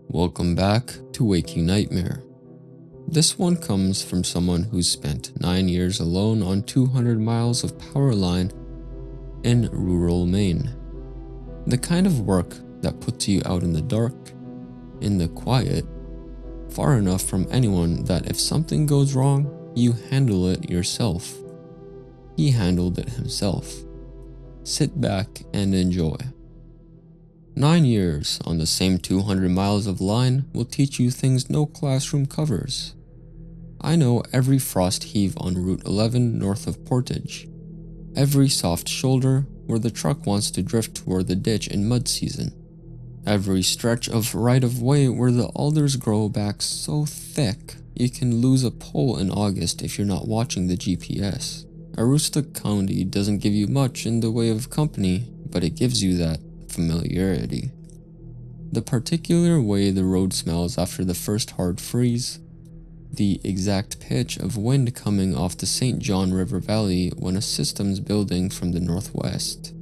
Welcome back to Waking Nightmare. This one comes from someone who's spent 9 years alone on 200 miles of power line in rural Maine. The kind of work that puts you out in the dark, in the quiet, far enough from anyone that if something goes wrong, you handle it yourself. He handled it himself. Sit back and enjoy. 9 years on the same 200 miles of line will teach you things no classroom covers. I know every frost heave on Route 11 north of Portage, every soft shoulder where the truck wants to drift toward the ditch in mud season, every stretch of right-of-way where the alders grow back so thick you can lose a pole in August if you're not watching the GPS. Aroostook County doesn't give you much in the way of company, but it gives you that familiarity. The particular way the road smells after the first hard freeze, the exact pitch of wind coming off the St. John River Valley when a system's building from the northwest.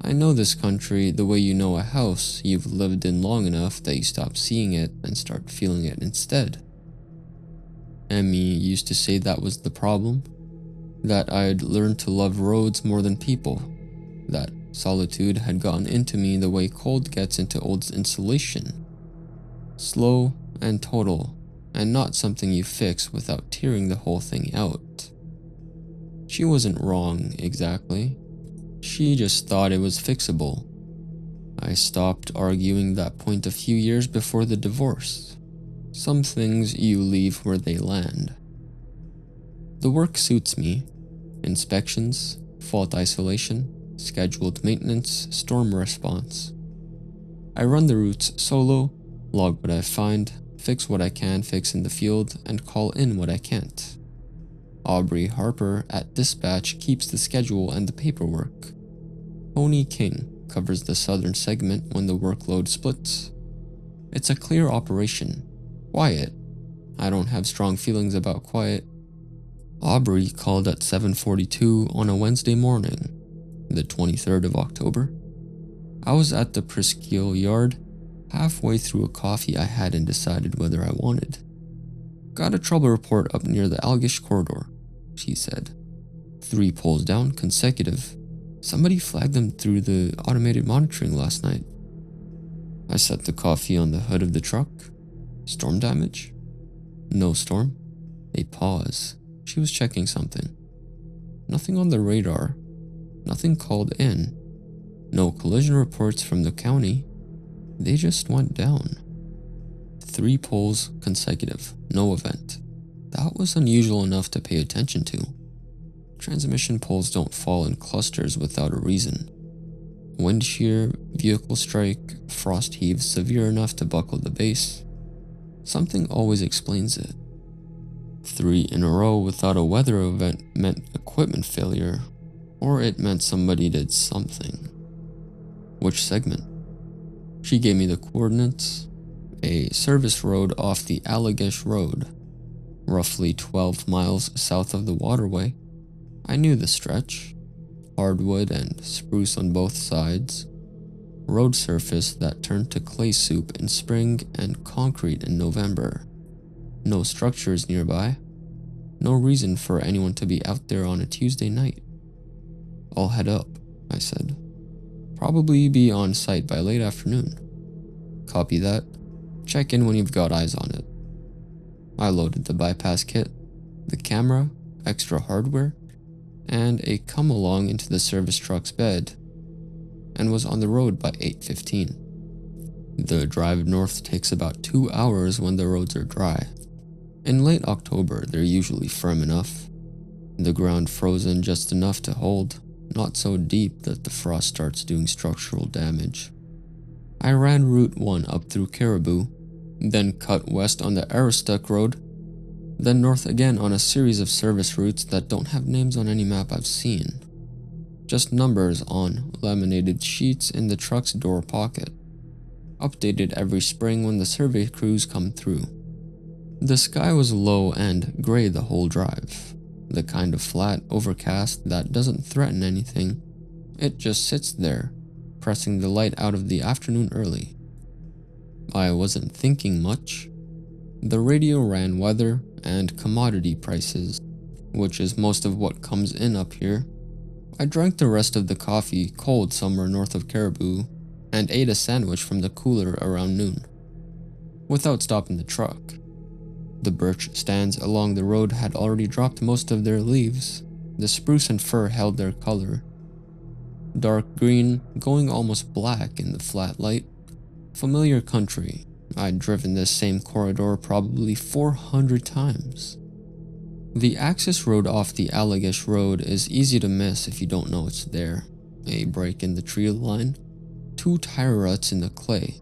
I know this country the way you know a house you've lived in long enough that you stop seeing it and start feeling it instead. Emmy used to say that was the problem, that I'd learned to love roads more than people, that solitude had gotten into me the way cold gets into old insulation. Slow and total, and not something you fix without tearing the whole thing out. She wasn't wrong, exactly. She just thought it was fixable. I stopped arguing that point a few years before the divorce. Some things you leave where they land. The work suits me. Inspections, fault isolation, scheduled maintenance, storm response. I run the routes solo, log what I find, fix what I can fix in the field, and call in what I can't. Aubrey Harper at dispatch keeps the schedule and the paperwork. Tony King covers the southern segment when the workload splits. It's a clear operation. Quiet. I don't have strong feelings about quiet. Aubrey called at 7:42 on a Wednesday morning, the 23rd of October. I was at the Presqu'île yard, halfway through a coffee I hadn't decided whether I wanted. Got a trouble report up near the Allagash corridor, she said. 3 poles down, consecutive. Somebody flagged them through the automated monitoring last night. I set the coffee on the hood of the truck. Storm damage? No storm. A pause. She was checking something. Nothing on the radar. Nothing called in. No collision reports from the county. They just went down. 3 poles consecutive. No event. That was unusual enough to pay attention to. Transmission poles don't fall in clusters without a reason. Wind shear, vehicle strike, frost heaves severe enough to buckle the base. Something always explains it. 3 in a row without a weather event meant equipment failure, or it meant somebody did something. Which segment? She gave me the coordinates. A service road off the Allagash Road, roughly 12 miles south of the waterway. I knew the stretch. Hardwood and spruce on both sides. Road surface that turned to clay soup in spring and concrete in November. No structures nearby. No reason for anyone to be out there on a Tuesday night. I'll head up, I said. Probably be on site by late afternoon. Copy that. Check in when you've got eyes on it. I loaded the bypass kit, the camera, extra hardware, and a come along into the service truck's bed, and was on the road by 8:15. The drive north takes about 2 hours when the roads are dry. In late October, they're usually firm enough. The ground frozen just enough to hold, not so deep that the frost starts doing structural damage. I ran Route 1 up through Caribou, then cut west on the Aroostook Road, then north again on a series of service routes that don't have names on any map I've seen. Just numbers on laminated sheets in the truck's door pocket. Updated every spring when the survey crews come through. The sky was low and gray the whole drive. The kind of flat, overcast that doesn't threaten anything. It just sits there, pressing the light out of the afternoon early. I wasn't thinking much. The radio ran weather and commodity prices, which is most of what comes in up here. I drank the rest of the coffee cold somewhere north of Caribou and ate a sandwich from the cooler around noon, without stopping the truck. The birch stands along the road had already dropped most of their leaves. The spruce and fir held their color, dark green, going almost black in the flat light. Familiar country. I'd driven this same corridor probably 400 times. The access road off the Allagash Road is easy to miss if you don't know it's there. A break in the tree line, 2 tire ruts in the clay,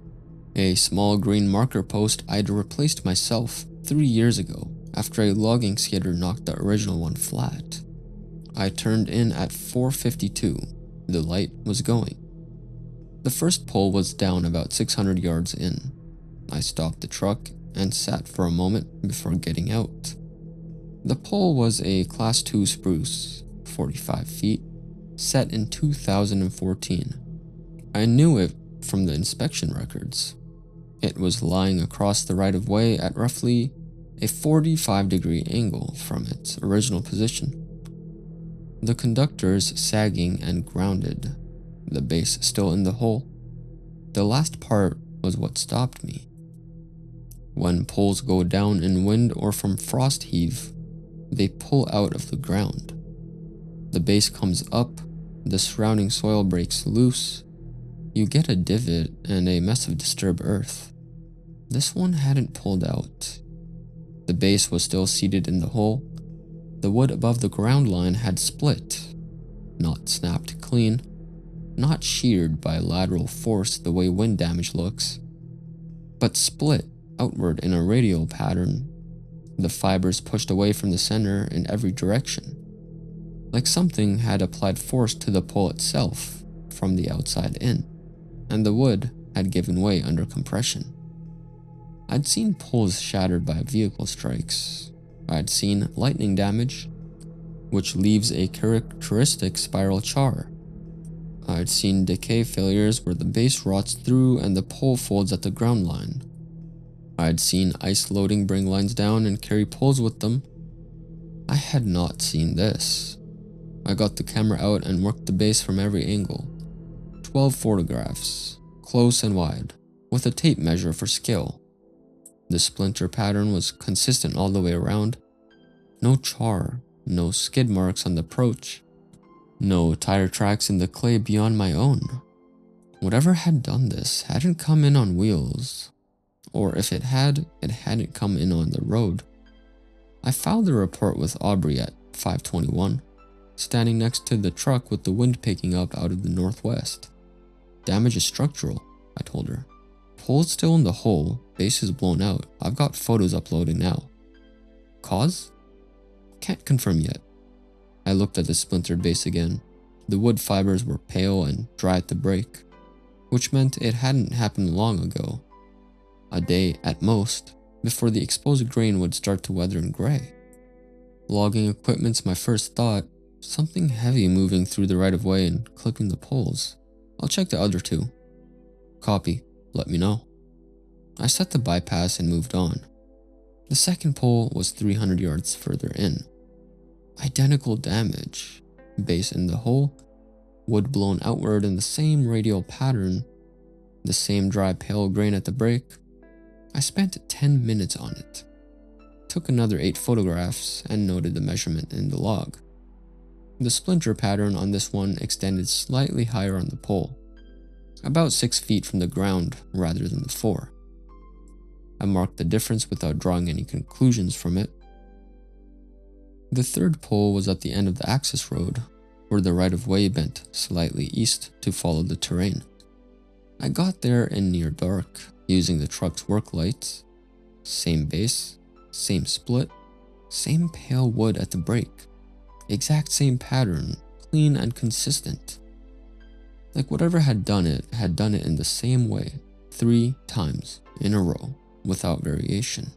a small green marker post I'd replaced myself 3 years ago after a logging skidder knocked the original one flat. I turned in at 4:52. The light was going. The first pole was down about 600 yards in. I stopped the truck and sat for a moment before getting out. The pole was a Class 2 spruce, 45 feet, set in 2014. I knew it from the inspection records. It was lying across the right-of-way at roughly a 45-degree angle from its original position. The conductors sagging and grounded, the base still in the hole. The last part was what stopped me. When poles go down in wind or from frost heave, they pull out of the ground. The base comes up, the surrounding soil breaks loose. You get a divot and a mess of disturbed earth. This one hadn't pulled out. The base was still seated in the hole. The wood above the ground line had split, not snapped clean, not sheared by lateral force the way wind damage looks, but split outward in a radial pattern. The fibers pushed away from the center in every direction, like something had applied force to the pole itself from the outside in, and the wood had given way under compression. I'd seen poles shattered by vehicle strikes. I'd seen lightning damage, which leaves a characteristic spiral char. I'd seen decay failures where the base rots through and the pole folds at the ground line. I'd seen ice loading bring lines down and carry poles with them. I had not seen this. I got the camera out and worked the base from every angle. 12 photographs, close and wide, with a tape measure for scale. The splinter pattern was consistent all the way around. No char, no skid marks on the approach, no tire tracks in the clay beyond my own. Whatever had done this hadn't come in on wheels, or if it hadn't come in on the road. I filed the report with Aubrey at 5:21, standing next to the truck with the wind picking up out of the northwest. Damage is structural, I told her. Pole's still in the hole, base is blown out. I've got photos uploading now. Cause? Can't confirm yet. I looked at the splintered base again. The wood fibers were pale and dry at the break, which meant it hadn't happened long ago. A day at most, before the exposed grain would start to weather and gray. Logging equipment's my first thought, something heavy moving through the right-of-way and clipping the poles. I'll check the other two. Copy, let me know. I set the bypass and moved on. The second pole was 300 yards further in. Identical damage, base in the hole, wood blown outward in the same radial pattern, the same dry pale grain at the break. I spent 10 minutes on it. Took another 8 photographs and noted the measurement in the log. The splinter pattern on this one extended slightly higher on the pole, about 6 feet from the ground rather than the 4. I marked the difference without drawing any conclusions from it. The third pole was at the end of the access road, where the right-of-way bent slightly east to follow the terrain. I got there in near dark, using the truck's work lights. Same base, same split, same pale wood at the break. Exact same pattern, clean and consistent. Like whatever had done it in the same way, 3 times in a row, without variation.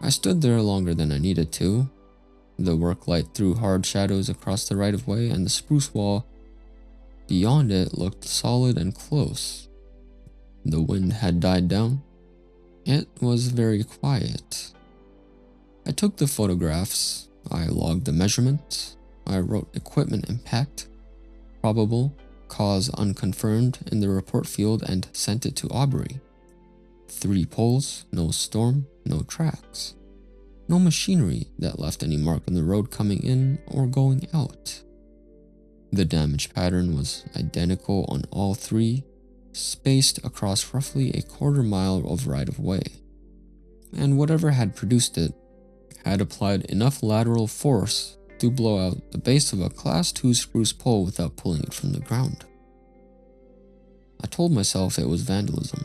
I stood there longer than I needed to. The work light threw hard shadows across the right-of-way, and the spruce wall beyond it looked solid and close. The wind had died down. It was very quiet. I took the photographs, I logged the measurements, I wrote equipment impact, probable, cause unconfirmed in the report field and sent it to Aubrey. 3 poles, no storm, no tracks. No machinery that left any mark on the road coming in or going out. The damage pattern was identical on all 3, spaced across roughly a quarter-mile of right-of-way. And whatever had produced it had applied enough lateral force to blow out the base of a Class 2 spruce pole without pulling it from the ground. I told myself it was vandalism.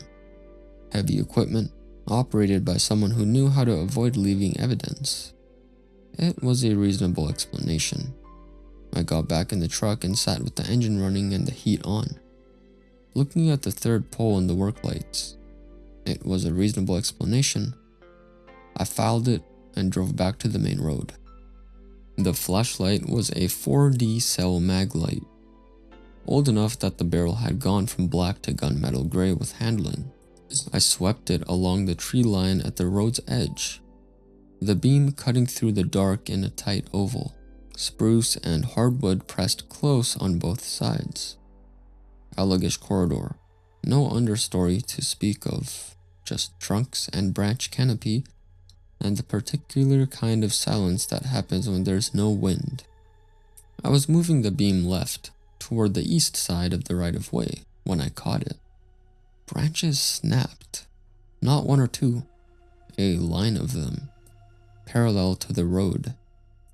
Heavy equipment, operated by someone who knew how to avoid leaving evidence. It was a reasonable explanation. I got back in the truck and sat with the engine running and the heat on, looking at the 3rd pole in the work lights. It was a reasonable explanation. I filed it and drove back to the main road. The flashlight was a 4D cell mag light, old enough that the barrel had gone from black to gunmetal gray with handling. I swept it along the tree line at the road's edge, the beam cutting through the dark in a tight oval, spruce and hardwood pressed close on both sides. Allagash corridor, no understory to speak of, just trunks and branch canopy, and the particular kind of silence that happens when there's no wind. I was moving the beam left, toward the east side of the right-of-way, when I caught it. Branches snapped, not 1 or 2, a line of them, parallel to the road,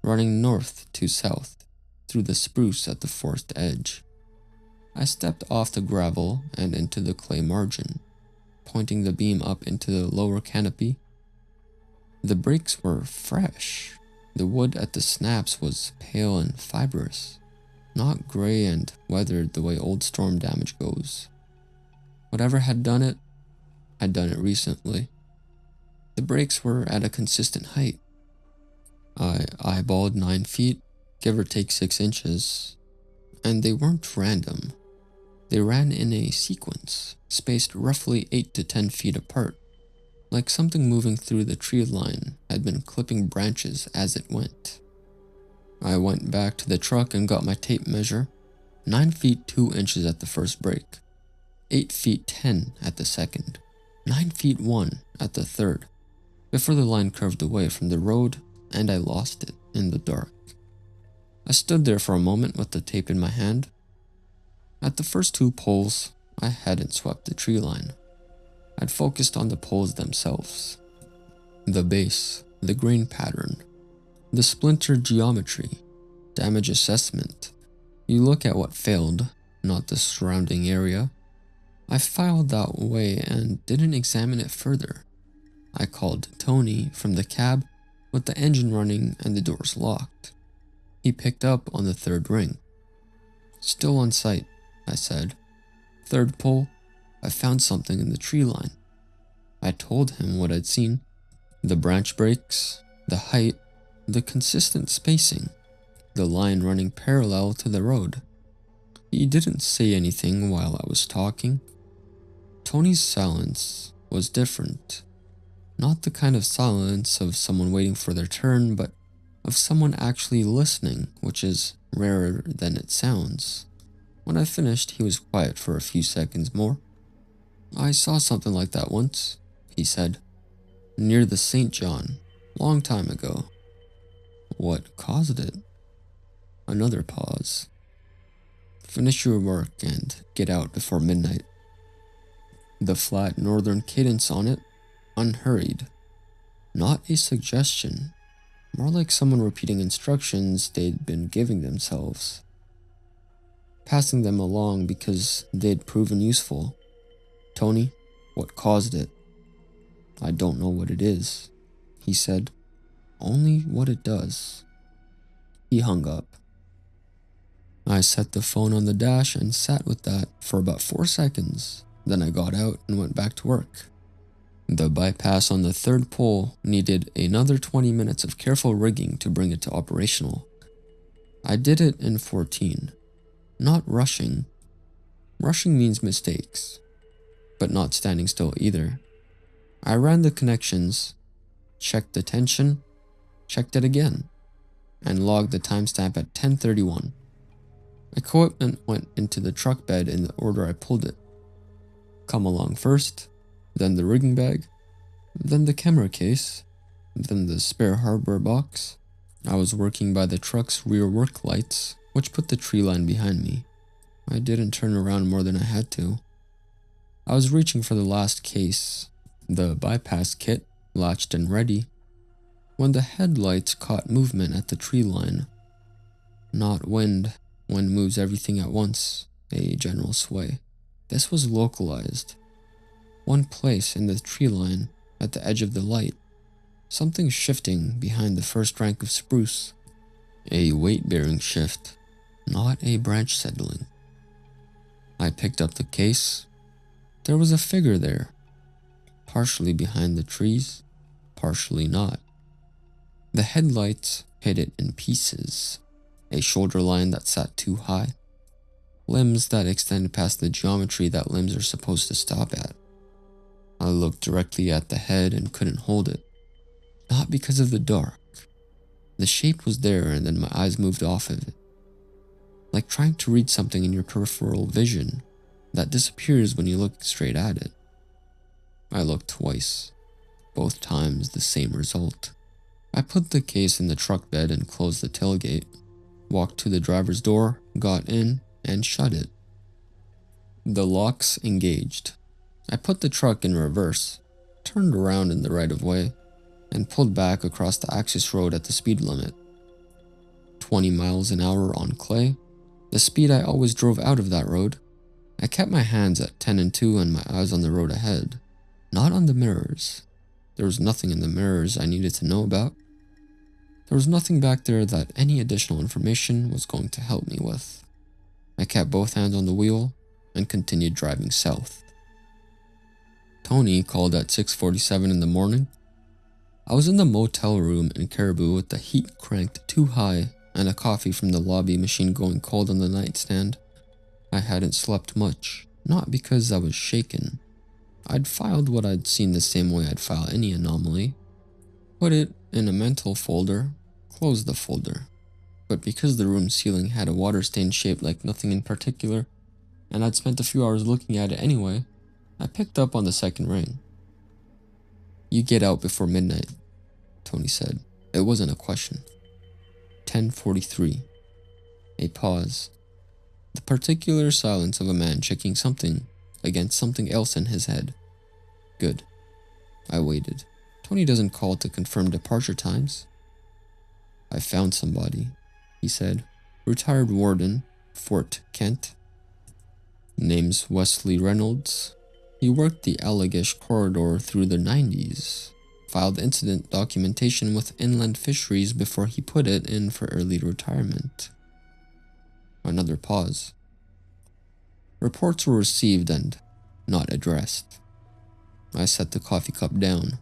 running north to south, through the spruce at the forest edge. I stepped off the gravel and into the clay margin, pointing the beam up into the lower canopy. The breaks were fresh. The wood at the snaps was pale and fibrous, not gray and weathered the way old storm damage goes. Whatever had done it, had done it recently. The breaks were at a consistent height. I eyeballed 9 feet, give or take 6 inches, and they weren't random. They ran in a sequence, spaced roughly 8 to 10 feet apart, like something moving through the tree line had been clipping branches as it went. I went back to the truck and got my tape measure, 9 feet 2 inches at the first break, 8 feet 10 at the second, 9 feet 1 at the third, before the line curved away from the road and I lost it in the dark. I stood there for a moment with the tape in my hand. At the first 2 poles, I hadn't swept the tree line. I'd focused on the poles themselves. The base, the grain pattern, the splintered geometry, damage assessment. You look at what failed, not the surrounding area. I filed that way and didn't examine it further. I called Tony from the cab with the engine running and the doors locked. He picked up on the 3rd ring. "Still on site," I said. "3rd pole, I found something in the tree line." I told him what I'd seen. The branch breaks, the height, the consistent spacing, the line running parallel to the road. He didn't say anything while I was talking. Tony's silence was different. Not the kind of silence of someone waiting for their turn, but of someone actually listening, which is rarer than it sounds. When I finished, he was quiet for a few seconds more. "I saw something like that once," he said, "near the St. John, long time ago." "What caused it?" Another pause. "Finish your work and get out before midnight." The flat northern cadence on it, unhurried. Not a suggestion, more like someone repeating instructions they'd been giving themselves. Passing them along because they'd proven useful. "Tony, what caused it?" "I don't know what it is," he said. "Only what it does." He hung up. I set the phone on the dash and sat with that for about 4 seconds. Then I got out and went back to work. The bypass on the 3rd pole needed another 20 minutes of careful rigging to bring it to operational. I did it in 14. Not rushing. Rushing means mistakes. but not standing still either. I ran the connections, checked the tension, checked it again, and logged the timestamp at 10:31. Equipment went into the truck bed in the order I pulled it. Come along first, then the rigging bag, then the camera case, then the spare hardware box. I was working by the truck's rear work lights, which put the tree line behind me. I didn't turn around more than I had to. I was reaching for the last case, the bypass kit, latched and ready, when the headlights caught movement at the tree line. Not wind. Wind moves everything at once, a general sway. This was localized. One place in the tree line, at the edge of the light. Something shifting behind the first rank of spruce. A weight-bearing shift, not a branch settling. I picked up the case. There was a figure there, partially behind the trees, partially not. The headlights hid it in pieces. A shoulder line that sat too high. Limbs that extended past the geometry that limbs are supposed to stop at. I looked directly at the head and couldn't hold it. Not because of the dark. The shape was there and then my eyes moved off of it. Like trying to read something in your peripheral vision that disappears when you look straight at it. I looked twice. Both times the same result. I put the case in the truck bed and closed the tailgate. Walked to the driver's door, got in, and shut it. The locks engaged. I put the truck in reverse, turned around in the right-of-way, and pulled back across the access road at the speed limit. 20 miles an hour on clay, the speed I always drove out of that road. I kept my hands at 10 and 2 and my eyes on the road ahead, not on the mirrors. There was nothing in the mirrors I needed to know about. There was nothing back there that any additional information was going to help me with. I kept both hands on the wheel and continued driving south. Tony called at 6:47 in the morning. I was in the motel room in Caribou with the heat cranked too high and a coffee from the lobby machine going cold on the nightstand. I hadn't slept much, not because I was shaken. I'd filed what I'd seen the same way I'd file any anomaly. Put it in a mental folder, closed the folder. But because the room ceiling had a water stain shaped like nothing in particular, and I'd spent a few hours looking at it anyway, I picked up on the second ring. "You get out before midnight," Tony said. It wasn't a question. 10:43. A pause. The particular silence of a man checking something against something else in his head. Good. I waited. Tony doesn't call to confirm departure times. "I found somebody," he said. "Retired warden, Fort Kent. Name's Wesley Reynolds. He worked the Allagash corridor through the 90s. Filed incident documentation with Inland Fisheries before he put it in for early retirement." Another pause. Reports were received and not addressed. I set the coffee cup down.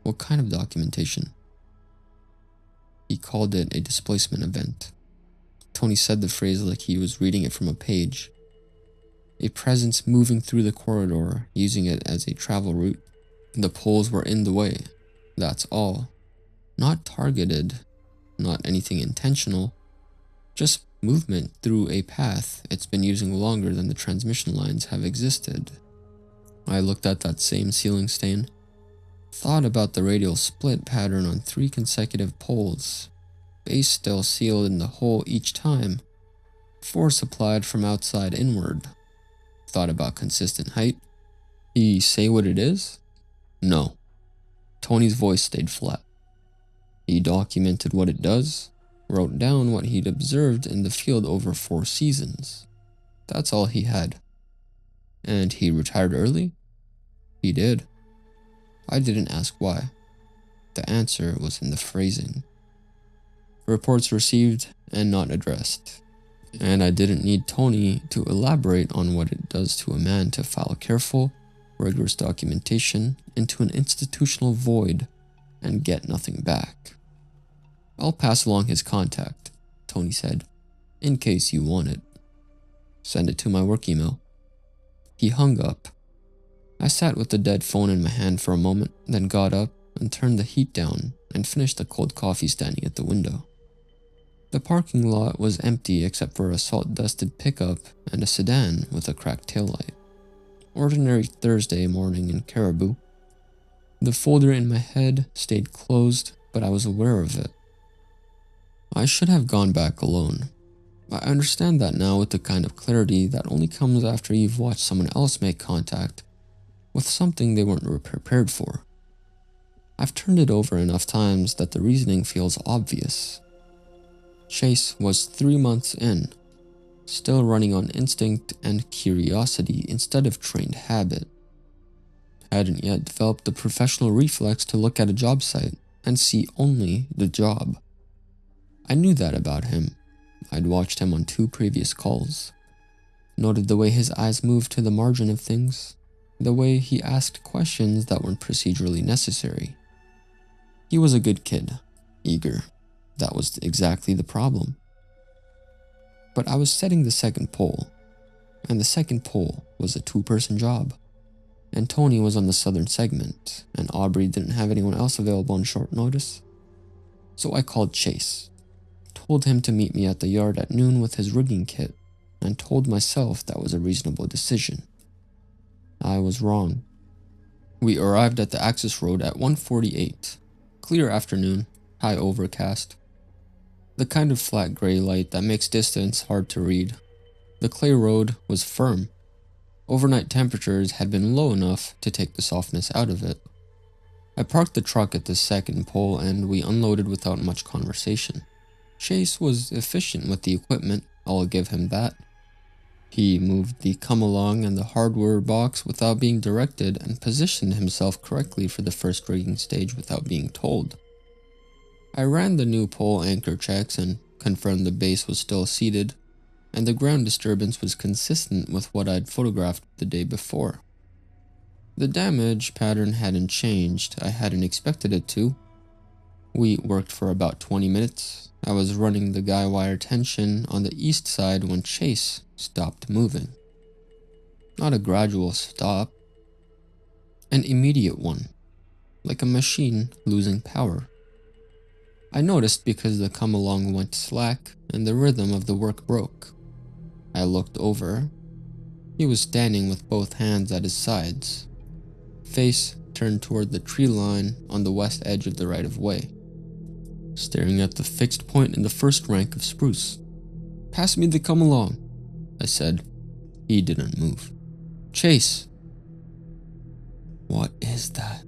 "What kind of documentation?" He called it a displacement event. Tony said the phrase like he was reading it from a page. A presence moving through the corridor, using it as a travel route. The poles were in the way. That's all. Not targeted, not anything intentional. Just movement through a path it's been using longer than the transmission lines have existed. I looked at that same ceiling stain. Thought about the radial split pattern on 3 consecutive poles. Base still sealed in the hole each time. Force applied from outside inward. Thought about consistent height. "He say what it is?" "No." Tony's voice stayed flat. "He documented what it does, wrote down what he'd observed in the field over 4 seasons. That's all he had." "And he retired early?" "He did." I didn't ask why. The answer was in the phrasing. Reports received and not addressed. And I didn't need Tony to elaborate on what it does to a man to file careful, rigorous documentation into an institutional void and get nothing back. "I'll pass along his contact," Tony said, "in case you want it. Send it to my work email." He hung up, I sat with the dead phone in my hand for a moment, then got up and turned the heat down and finished the cold coffee standing at the window. The parking lot was empty except for a salt-dusted pickup and a sedan with a cracked taillight. Ordinary Thursday morning in Caribou. The folder in my head stayed closed, but I was aware of it. I should have gone back alone. I understand that now with the kind of clarity that only comes after you've watched someone else make contact with something they weren't prepared for. I've turned it over enough times that the reasoning feels obvious. Chase was 3 months in, still running on instinct and curiosity instead of trained habit. Hadn't yet developed the professional reflex to look at a job site and see only the job. I knew that about him. I'd watched him on 2 previous calls. Noted the way his eyes moved to the margin of things, the way he asked questions that weren't procedurally necessary. He was a good kid, eager. That was exactly the problem. But I was setting the second pole, and the second pole was a 2-person job. And Tony was on the southern segment, and Aubrey didn't have anyone else available on short notice. So I called Chase, told him to meet me at the yard at noon with his rigging kit, and told myself that was a reasonable decision. I was wrong. We arrived at the access road at 1:48. Clear afternoon, high overcast. The kind of flat gray light that makes distance hard to read. The clay road was firm. Overnight temperatures had been low enough to take the softness out of it. I parked the truck at the second pole and we unloaded without much conversation. Chase was efficient with the equipment, I'll give him that. He moved the come-along and the hardware box without being directed and positioned himself correctly for the first rigging stage without being told. I ran the new pole anchor checks and confirmed the base was still seated, and the ground disturbance was consistent with what I'd photographed the day before. The damage pattern hadn't changed, I hadn't expected it to. We worked for about 20 minutes. I was running the guy wire tension on the east side when Chase stopped moving. Not a gradual stop, an immediate one, like a machine losing power. I noticed because the come-along went slack and the rhythm of the work broke. I looked over. He was standing with both hands at his sides, face turned toward the tree line on the west edge of the right-of-way, staring at the fixed point in the first rank of spruce. "Pass me the come-along," I said. He didn't move. "Chase." "What is that?"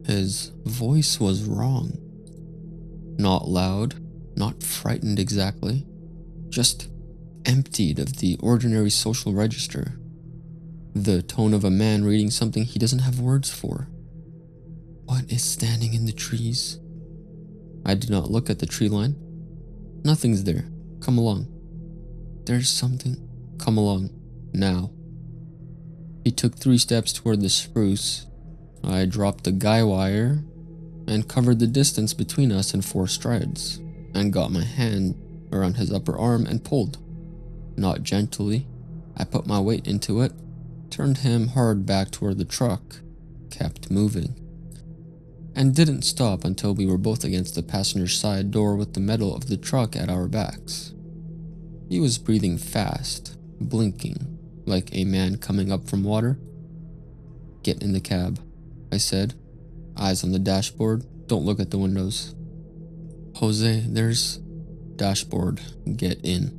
His voice was wrong. Not loud, not frightened exactly, just emptied of the ordinary social register. The tone of a man reading something he doesn't have words for. "What is standing in the trees?" I did not look at the tree line. "Nothing's there. Come along." "There's something." "Come along. Now." He took 3 steps toward the spruce. I dropped the guy wire and covered the distance between us in 4 strides, and got my hand around his upper arm and pulled. Not gently. I put my weight into it, turned him hard back toward the truck, kept moving, and didn't stop until we were both against the passenger side door with the metal of the truck at our backs. He was breathing fast, blinking, like a man coming up from water. "Get in the cab," I said, eyes on the dashboard. "Don't look at the windows." "Jose, there's..." "Dashboard, get in."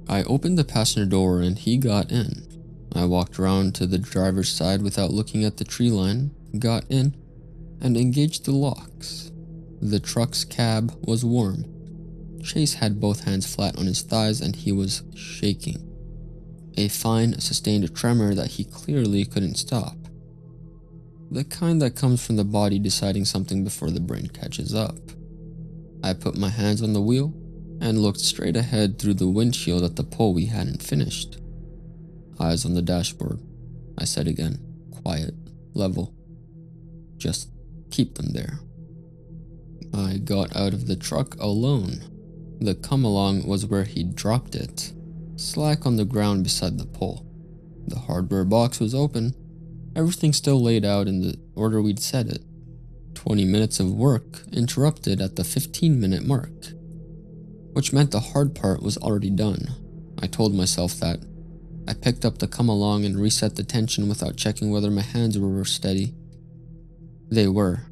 I opened the passenger door and he got in. I walked around to the driver's side without looking at the tree line, got in, and engaged the locks. The truck's cab was warm. Chase had both hands flat on his thighs and he was shaking. A fine, sustained tremor that he clearly couldn't stop. The kind that comes from the body deciding something before the brain catches up. I put my hands on the wheel and looked straight ahead through the windshield at the pole we hadn't finished. "Eyes on the dashboard," I said again, quiet, level. "Just keep them there." I got out of the truck alone. The come-along was where he'd dropped it, slack on the ground beside the pole. The hardware box was open, Everything still laid out in the order we'd set it. 20 minutes of work interrupted at the 15-minute mark, which meant the hard part was already done. I told myself that. I picked up the come along and reset the tension without checking whether my hands were steady. They were.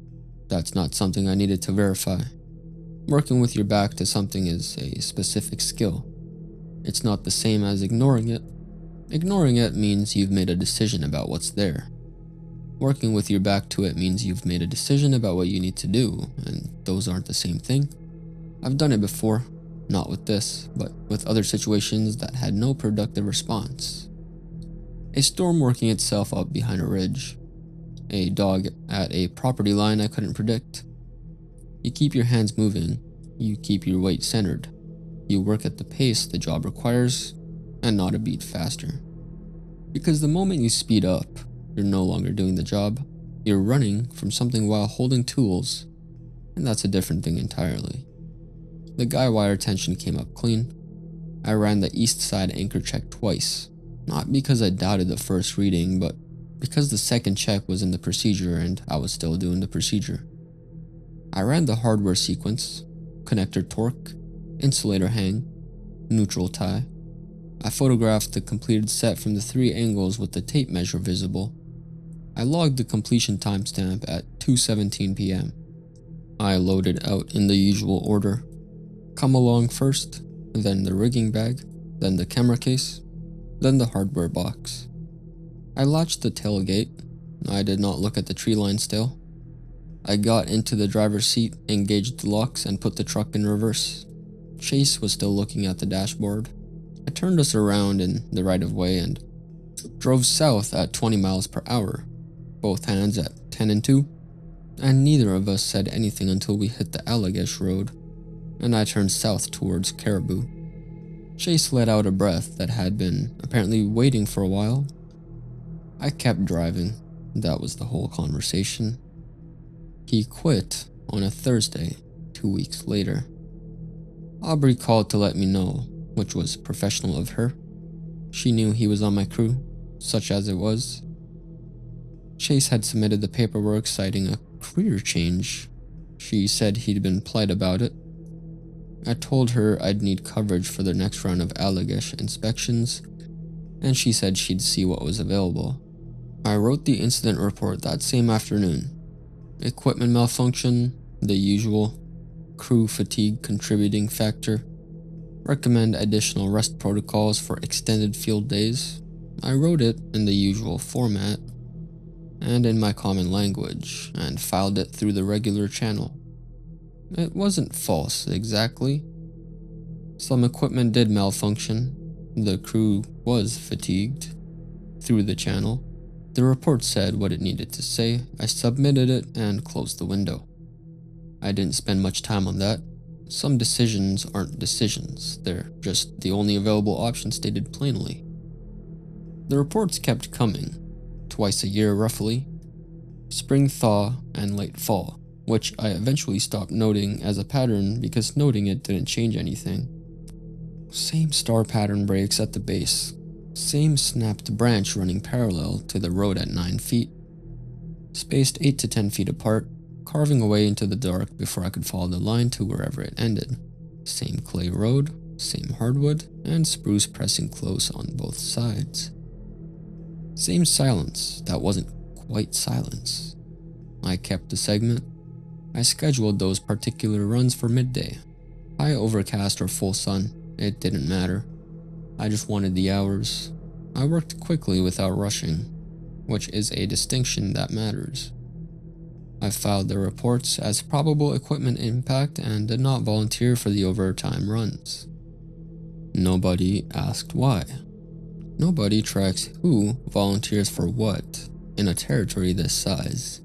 That's not something I needed to verify. Working with your back to something is a specific skill. It's not the same as ignoring it. Ignoring it means you've made a decision about what's there. Working with your back to it means you've made a decision about what you need to do, and those aren't the same thing. I've done it before, not with this, but with other situations that had no productive response. A storm working itself up behind a ridge. A dog at a property line I couldn't predict. You keep your hands moving, you keep your weight centered, you work at the pace the job requires, and not a beat faster. Because the moment you speed up, you're no longer doing the job, you're running from something while holding tools, and that's a different thing entirely. The guy wire tension came up clean. I ran the east side anchor check twice, not because I doubted the first reading, but because the second check was in the procedure and I was still doing the procedure. I ran the hardware sequence, connector torque, insulator hang, neutral tie. I photographed the completed set from the 3 angles with the tape measure visible. I logged the completion timestamp at 2:17 p.m. I loaded out in the usual order. Come along first, then the rigging bag, then the camera case, then the hardware box. I latched the tailgate. I did not look at the tree line still. I got into the driver's seat, engaged the locks, and put the truck in reverse. Chase was still looking at the dashboard. I turned us around in the right-of-way and drove south at 20 miles per hour, both hands at 10 and 2, and neither of us said anything until we hit the Allagash Road, and I turned south towards Caribou. Chase let out a breath that had been apparently waiting for a while. I kept driving. That was the whole conversation. He quit on a Thursday, 2 weeks later. Aubrey called to let me know, which was professional of her. She knew he was on my crew, such as it was. Chase had submitted the paperwork citing a career change. She said he'd been polite about it. I told her I'd need coverage for the next round of Allagash inspections, and she said she'd see what was available. I wrote the incident report that same afternoon. Equipment malfunction, the usual. Crew fatigue contributing factor. Recommend additional rest protocols for extended field days. I wrote it in the usual format and in my common language and filed it through the regular channel. It wasn't false exactly. Some equipment did malfunction. The crew was fatigued. Through the channel. The report said what it needed to say. I submitted it and closed the window. I didn't spend much time on that. Some decisions aren't decisions. They're just the only available option stated plainly. The reports kept coming. Twice a year roughly. Spring thaw and late fall, which I eventually stopped noting as a pattern because noting it didn't change anything. Same star pattern breaks at the base. Same snapped branch running parallel to the road at 9 feet. Spaced 8 to 10 feet apart, carving away into the dark before I could follow the line to wherever it ended. Same clay road, same hardwood, and spruce pressing close on both sides. Same silence that wasn't quite silence. I kept the segment. I scheduled those particular runs for midday. High overcast or full sun, it didn't matter. I just wanted the hours. I worked quickly without rushing, which is a distinction that matters. I filed the reports as probable equipment impact and did not volunteer for the overtime runs. Nobody asked why. Nobody tracks who volunteers for what in a territory this size.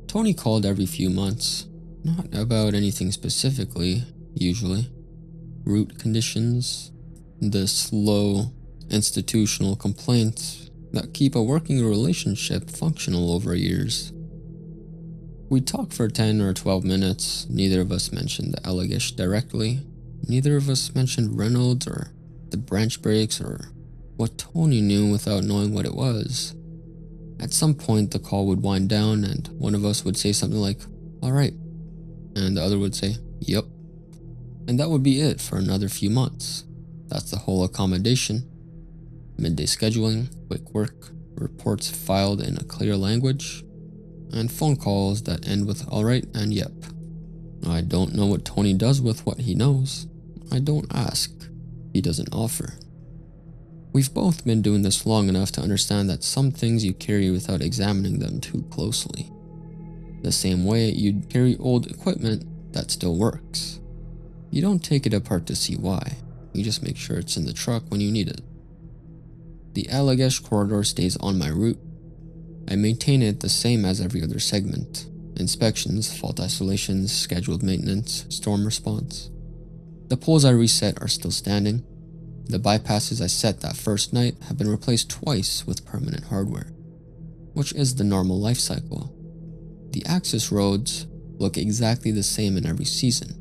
Tony called every few months, not about anything specifically, usually. Root conditions, the slow, institutional complaints that keep a working relationship functional over years. We talked for 10 or 12 minutes. Neither of us mentioned the Allagash directly. Neither of us mentioned Reynolds or the branch breaks or what Tony knew without knowing what it was. At some point, the call would wind down and one of us would say something like, "Alright," and the other would say, "Yep." And that would be it for another few months. That's the whole accommodation. Midday scheduling, quick work, reports filed in a clear language, and phone calls that end with "alright" and "yep." I don't know what Tony does with what he knows. I don't ask. He doesn't offer. We've both been doing this long enough to understand that some things you carry without examining them too closely. The same way you'd carry old equipment that still works. You don't take it apart to see why. You just make sure it's in the truck when you need it. The Allagash corridor stays on my route. I maintain it the same as every other segment. Inspections, fault isolations, scheduled maintenance, storm response. The poles I reset are still standing. The bypasses I set that first night have been replaced twice with permanent hardware, which is the normal life cycle. The access roads look exactly the same in every season.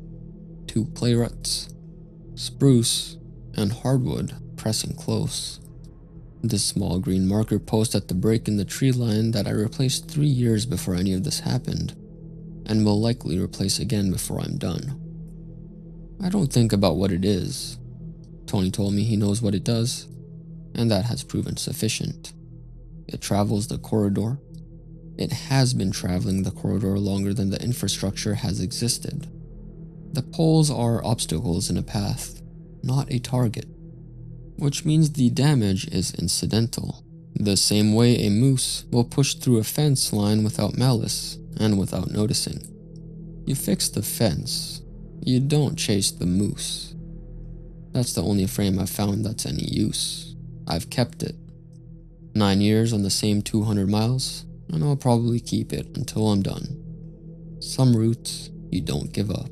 2 clay ruts, spruce, and hardwood pressing close. This small green marker post at the break in the tree line that I replaced 3 years before any of this happened, and will likely replace again before I'm done. I don't think about what it is. Tony told me he knows what it does, and that has proven sufficient. It travels the corridor. It has been traveling the corridor longer than the infrastructure has existed. The poles are obstacles in a path, not a target, which means the damage is incidental, the same way a moose will push through a fence line without malice and without noticing. You fix the fence, you don't chase the moose. That's the only frame I've found that's any use. I've kept it. 9 years on the same 200 miles, and I'll probably keep it until I'm done. Some routes you don't give up.